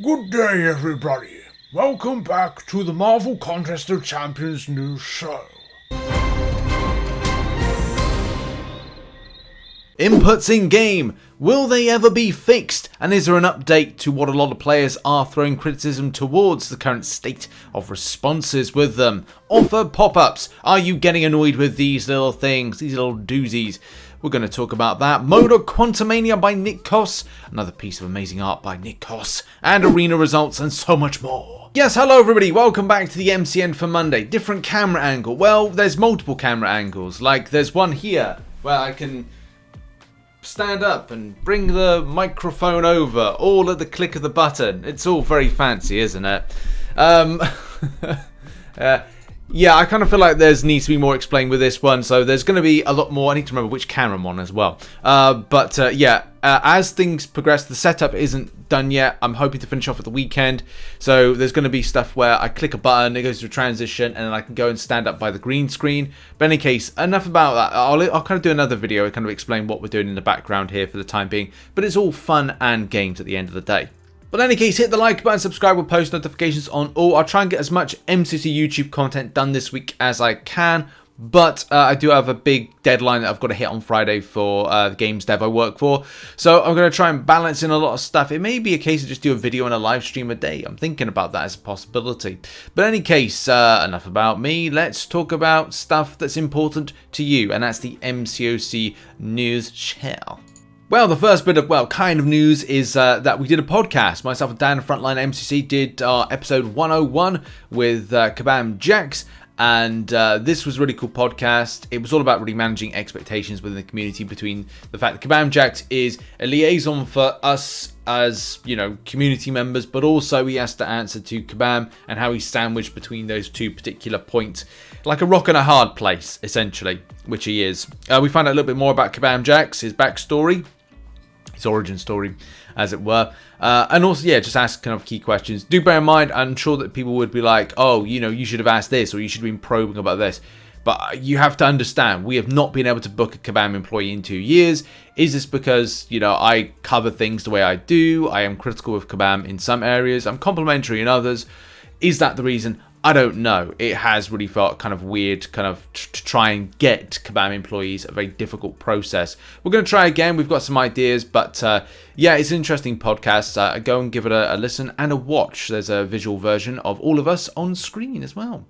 Good day, everybody. Welcome back to the Marvel Contest of Champions news show. Inputs in-game, will they ever be fixed? And is there an update to what a lot of players are throwing criticism towards the current state of responses with them? Offer pop-ups, are you getting annoyed with these little things, these little doozies? We're going to talk about that. Modok Quantumania by Coss, another piece of amazing art by Coss, and arena results and so much more. Yes, hello everybody, welcome back to the MCN for Monday. Different camera angle. Well, there's multiple camera angles. Like there's one here where I can stand up and bring the microphone over all at the click of the button. It's all very fancy, isn't it? Yeah, I kind of feel like there needs to be more explained with this one, so there's going to be a lot more. I need to remember which camera I'm on as well. As things progress, the setup isn't done yet. I'm hoping to finish off at the weekend, so there's going to be stuff where I click a button, it goes to a transition, and then I can go and stand up by the green screen. But in any case, enough about that. I'll kind of do another video and kind of explain what we're doing in the background here for the time being, but it's all fun and games at the end of the day. But in any case, hit the like button, subscribe with post notifications on all. I'll try and get as much MCOC YouTube content done this week as I can. But I do have a big deadline that I've got to hit on Friday for the games dev I work for. So I'm going to try and balance in a lot of stuff. It may be a case of just do a video and a live stream a day. I'm thinking about that as a possibility. But in any case, enough about me. Let's talk about stuff that's important to you. And that's the MCOC news shell. Well, the first bit of, kind of news is that we did a podcast. Myself and Dan, Frontline MCC, did our episode 101 with Kabam Jax. And this was a really cool podcast. It was all about really managing expectations within the community between the fact that Kabam Jax is a liaison for us as, community members, but also he has to answer to Kabam and how he's sandwiched between those two particular points. Like a rock and a hard place, essentially, which he is. We find out a little bit more about Kabam Jax, his backstory, his origin story, as it were. And also, just ask kind of key questions. Do bear in mind, I'm sure that people would be like, oh, you should have asked this, or you should have been probing about this. But you have to understand, we have not been able to book a Kabam employee in 2 years. Is this because, I cover things the way I do? I am critical of Kabam in some areas. I'm complimentary in others. Is that the reason? I don't know. It has really felt kind of weird, to try and get Kabam employees, a very difficult process. We're going to try again. We've got some ideas, but it's an interesting podcast. Go and give it a listen and a watch. There's a visual version of all of us on screen as well.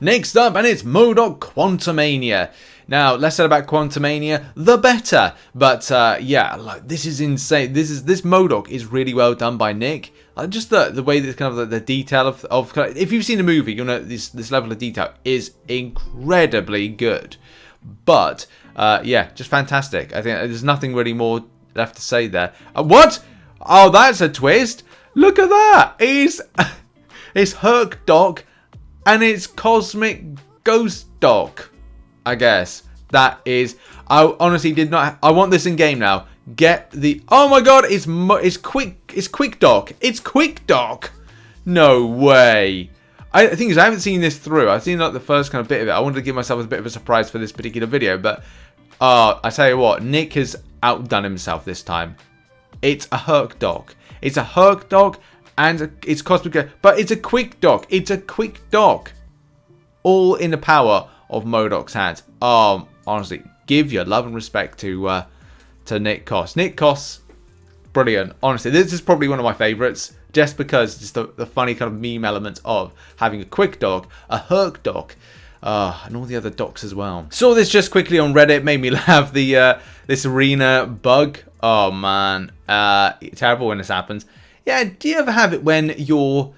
Next up, and it's Modok Quantumania. Now, less said about Quantumania, the better. But this is insane. This Modok is really well done by Nick. Just the way that kind of the detail of if you've seen the movie, you'll know this level of detail is incredibly good. But just fantastic. I think there's nothing really more left to say there. What? Oh, that's a twist. Look at that. It's Herc Doc. And it's Cosmic Ghost Doc, I guess. That is... I honestly did not... I want this in game now. Get the... Oh my god, it's Quick Doc. It's Quick Doc. No way. I think I haven't seen this through. I've seen like the first kind of bit of it. I wanted to give myself a bit of a surprise for this particular video. But I tell you what, Nick has outdone himself this time. It's a Herc Doc. It's a Herc Doc. And it's Cosmic, but it's a Quick Doc. It's a Quick Doc. All in the power of Modok's hands. Honestly, give your love and respect to Nick Coss. Nick Coss, brilliant. Honestly, this is probably one of my favourites. Just because just the funny kind of meme element of having a Quick Doc, a Herc Doc, and all the other docs as well. Saw this just quickly on Reddit. Made me laugh. This arena bug. Oh man, terrible when this happens. Yeah, do you ever have it when your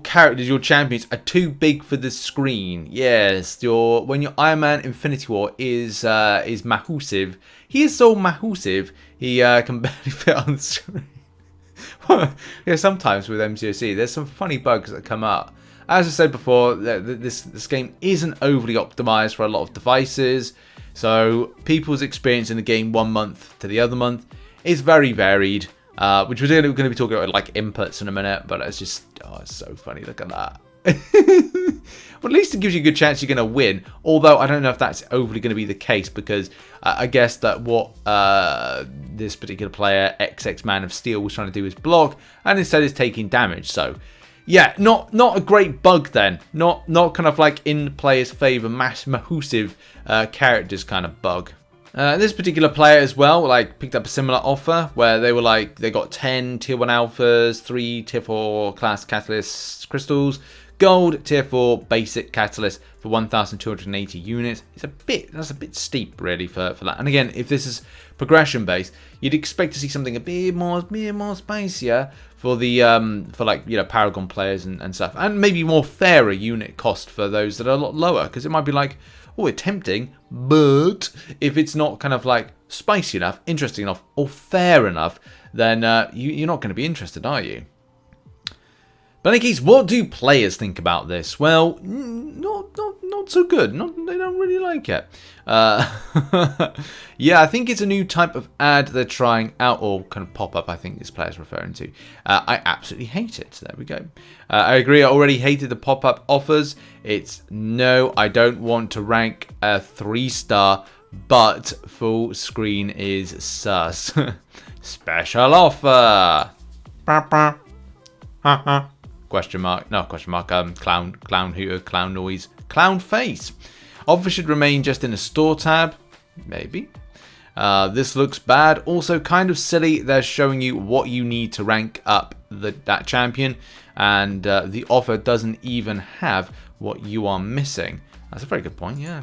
characters, your champions, are too big for the screen? Yes, when your Iron Man Infinity War is massive. He is so massive, he can barely fit on the screen. Sometimes with MCOC, there's some funny bugs that come up. As I said before, this game isn't overly optimized for a lot of devices, so people's experience in the game 1 month to the other month is very varied. Which we're going to be talking about like inputs in a minute, but it's just, it's so funny. Look at that. Well, at least it gives you a good chance you're going to win. Although I don't know if that's overly going to be the case, because I guess that what this particular player, XX-Man of Steel, was trying to do is block, and instead is taking damage. So, yeah, not a great bug then. Not kind of like in player's favor, massive characters kind of bug. This particular player as well, like, picked up a similar offer where they were like, they got 10 tier 1 alphas, 3 tier 4 class catalyst crystals, gold tier 4 basic catalyst for 1,280 units. That's a bit steep really for that. And again, if this is progression based, you'd expect to see something a bit more spicier for the for like, you know, Paragon players and stuff, and maybe more fairer unit cost for those that are a lot lower, because it might be like, oh, it's tempting, but if it's not kind of like spicy enough, interesting enough, or fair enough, then you're not going to be interested, are you? But in any case, what do players think about this? Well, not so good. They don't really like it. Yeah, I think it's a new type of ad they're trying out, or kind of pop-up, I think this player's referring to. I absolutely hate it. There we go. I agree, I already hated the pop-up offers. It's, no, I don't want to rank a 3-star, but full screen is sus. Special offer. Question mark, no, question mark, clown hooter, clown noise, clown face. Offer should remain just in a store tab, maybe. This looks bad, also kind of silly. They're showing you what you need to rank up that champion, and the offer doesn't even have what you are missing. That's a very good point, yeah.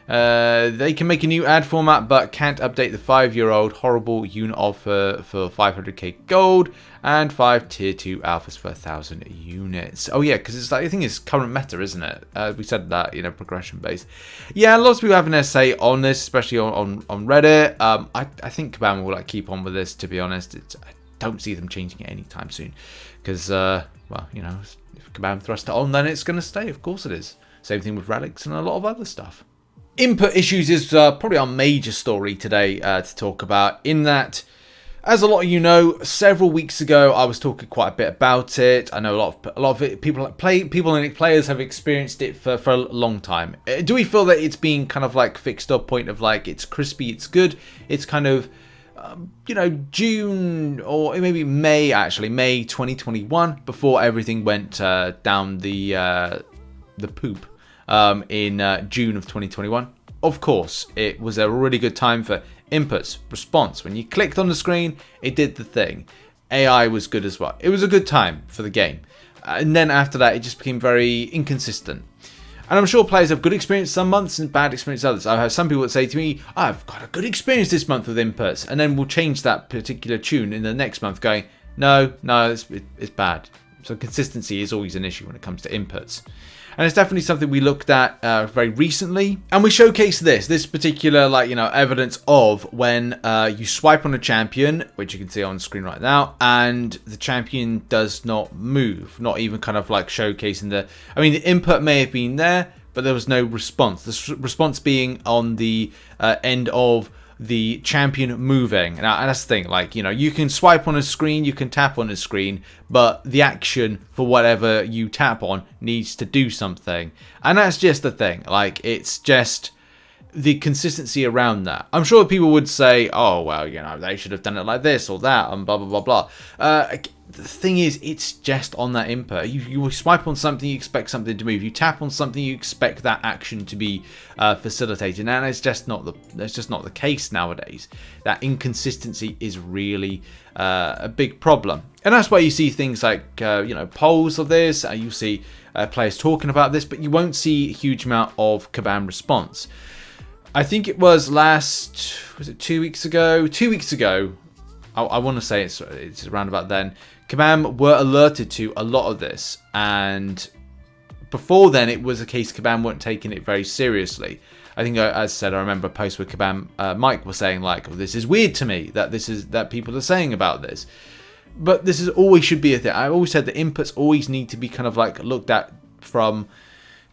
They can make a new ad format, but can't update the 5-year-old horrible unit offer for 500k gold and 5 tier 2 alphas for 1,000 units. Oh yeah, because it's like, I think it's current meta, isn't it? We said that, you know, progression based. Yeah, lots of people have an essay on this, especially on Reddit. I think Kabam will like keep on with this. To be honest, I don't see them changing it anytime soon, because well, you know, if Kabam thrust it on, then it's going to stay. Of course it is. Same thing with relics and a lot of other stuff. Input issues is probably our major story today to talk about, in that, as a lot of you know, several weeks ago I was talking quite a bit about it. I know a lot of it, people and players have experienced it for a long time. Do we feel that it's being kind of like fixed up, point of like, it's crispy, it's good, it's kind of, you know, June or maybe May, actually May 2021, before everything went down the poop in June of 2021. Of course, it was a really good time for inputs, response. When you clicked on the screen, it did the thing. AI was good as well. It was a good time for the game. And then after that, it just became very inconsistent. And I'm sure players have good experience some months and bad experience others. I have some people that say to me, I've got a good experience this month with inputs, and then we'll change that particular tune in the next month going, no, it's bad. So consistency is always an issue when it comes to inputs. And it's definitely something we looked at very recently. And we showcased this particular, like, you know, evidence of when you swipe on a champion, which you can see on screen right now, and the champion does not move. Not even kind of like showcasing the, I mean, the input may have been there, but there was no response. The response being on the end of the champion moving. Now, and that's the thing, like, you know, you can swipe on a screen, you can tap on a screen, but the action for whatever you tap on needs to do something. And that's just the thing, like, it's just the consistency around that. I'm sure people would say, oh, well, you know, they should have done it like this or that and blah, blah, blah, blah. The thing is, it's just on that input. You swipe on something, you expect something to move. You tap on something, you expect that action to be facilitated, and it's just not the case nowadays. That inconsistency is really a big problem, and that's why you see things like you know, polls of this. You see players talking about this, but you won't see a huge amount of Kabam response. I think it was was it 2 weeks ago? 2 weeks ago. I want to say it's around about then. Kabam were alerted to a lot of this, and before then it was a case Kabam weren't taking it very seriously. I think, as I said, I remember a post where Kabam Mike was saying like, oh, this is weird to me that people are saying about this. But this is always should be a thing. I always said that inputs always need to be kind of like looked at from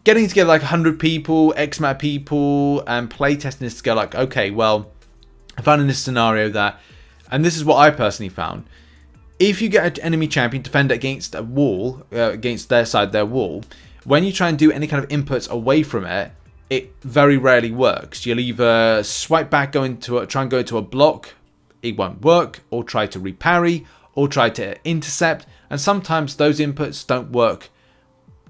getting together like 100 people, X amount of people, and playtesting this to go like, okay, well, I found in this scenario that, and this is what I personally found, if you get an enemy champion defend against a wall, against their side, their wall, when you try and do any kind of inputs away from it, it very rarely works. You'll either swipe back, try and go into a block, it won't work, or try to reparry, or try to intercept, and sometimes those inputs don't work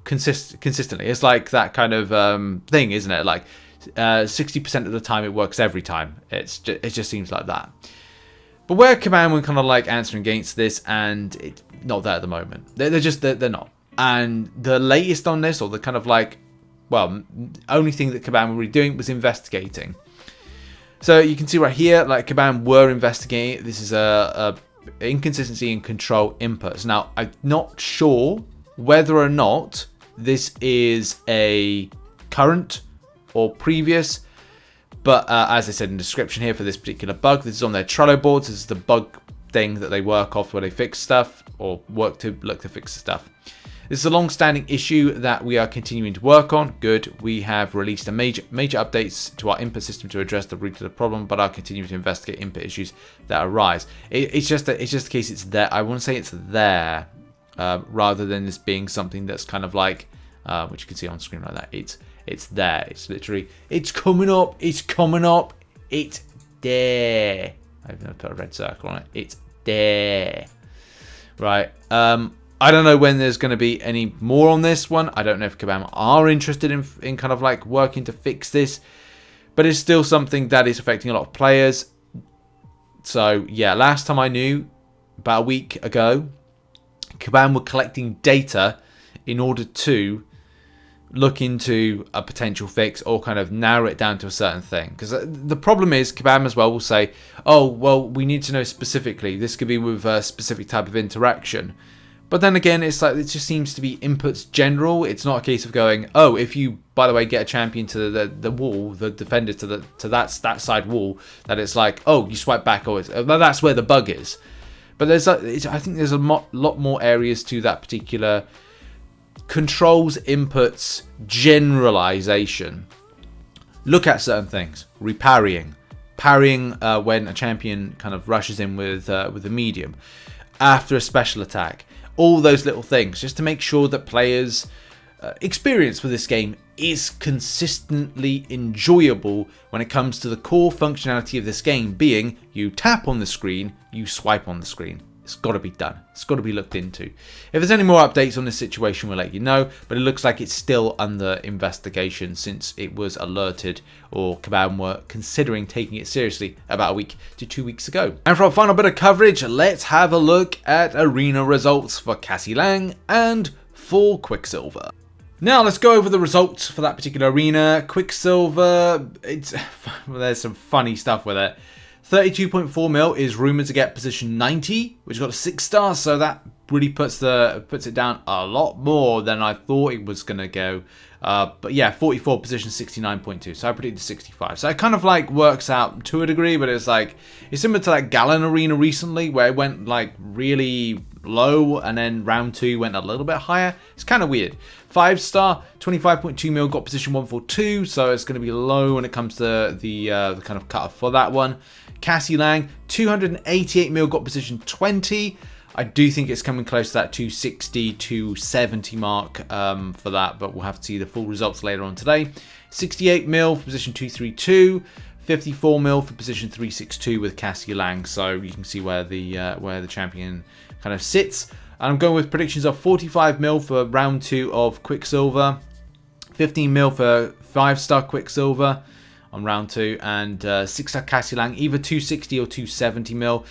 consistently. It's like that kind of thing, isn't it? Like 60% of the time it works every time. It just seems like that. But where Kabam were kind of like answering against this, and it's not there at the moment. They're not. And the latest on this, or the kind of like, well, only thing that Kabam were really doing was investigating. So you can see right here, like Kabam were investigating. This is a inconsistency in control inputs. Now, I'm not sure whether or not this is a current or previous, but as I said in the description here for this particular bug, this is on their Trello boards. This is the bug thing that they work off where they fix stuff or look to fix stuff. This is a long-standing issue that we are continuing to work on. Good. We have released a major updates to our input system to address the root of the problem, but are continuing to investigate input issues that arise. It's just the case it's there. I want to say it's there rather than this being something that's kind of like, which you can see on screen like that. It's there. It's literally, it's coming up. It's coming up. It's there. I've never put a red circle on it. It's there. Right. I don't know when there's going to be any more on this one. I don't know if Kabam are interested in kind of like working to fix this. But it's still something that is affecting a lot of players. So, yeah, last time I knew, about a week ago, Kabam were collecting data in order to look into a potential fix or kind of narrow it down to a certain thing. Because the problem is, Kabam as well will say, oh, well, we need to know specifically. This could be with a specific type of interaction. But then again, it's like it just seems to be inputs general. It's not a case of going, oh, if you, by the way, get a champion to the wall, the defender to that side wall, that it's like, oh, you swipe back, or that's where the bug is. But I think there's a lot more areas to that particular controls inputs generalization. Look at certain things, reparrying, parrying when a champion kind of rushes in with a medium after a special attack. All those little things, just to make sure that players' experience with this game is consistently enjoyable when it comes to the core functionality of this game being you tap on the screen, you swipe on the screen. It's got to be done. It's got to be looked into. If there's any more updates on this situation, we'll let you know. But it looks like it's still under investigation since it was alerted, or Kabam were considering taking it seriously about a week to 2 weeks ago. And for our final bit of coverage, let's have a look at arena results for Cassie Lang and for Quicksilver. Now let's go over the results for that particular arena. Quicksilver, there's some funny stuff with it. 32.4 mil is rumored to get position 90, which got a 6 star, so that really puts it down a lot more than I thought it was gonna go. But yeah, 44 position 69.2, so I predicted 65. So it kind of like works out to a degree, but it's like it's similar to that Gallon arena recently where it went like really low and then round 2 went a little bit higher. It's kind of weird. 5 star 25.2 mil got position 142, so it's going to be low when it comes to the kind of cutoff for that one. Cassie Lang 288 mil got position 20. I do think it's coming close to that 260, 270 mark for that, but we'll have to see the full results later on today. 68 mil for position 232, 54 mil for position 362 with Cassie Lang. So you can see where the champion kind of sits. And I'm going with predictions of 45 mil for round 2 of Quicksilver, 15 mil for 5-star Quicksilver on round 2, and 6-star Cassie Lang, either 260 or 270 mil.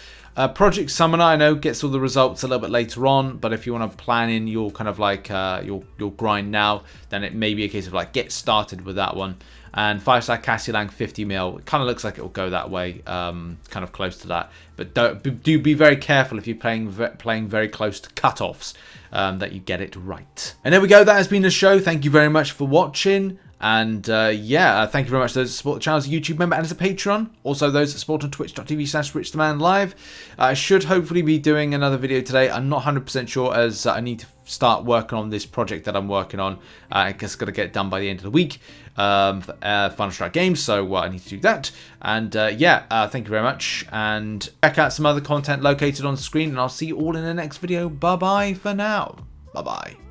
Project Summoner, I know, gets all the results a little bit later on, but if you want to plan in your kind of like your grind now, then it may be a case of like get started with that one. And 5-star Cassie Lang 50 mil, it kind of looks like it will go that way, kind of close to that. But do be very careful if you're playing very close to cutoffs, that you get it right. And there we go, that has been the show. Thank you very much for watching. And yeah, thank you very much to those that support the channel as a YouTube member and as a Patreon. Also those that support on twitch.tv/RichTheMan live. I should hopefully be doing another video today. I'm not 100% sure, as I need to start working on this project that I'm working on. I guess I've got to get it done by the end of the week. Final Strike Games, so I need to do that. And yeah, thank you very much. And check out some other content located on the screen. And I'll see you all in the next video. Bye-bye for now. Bye-bye.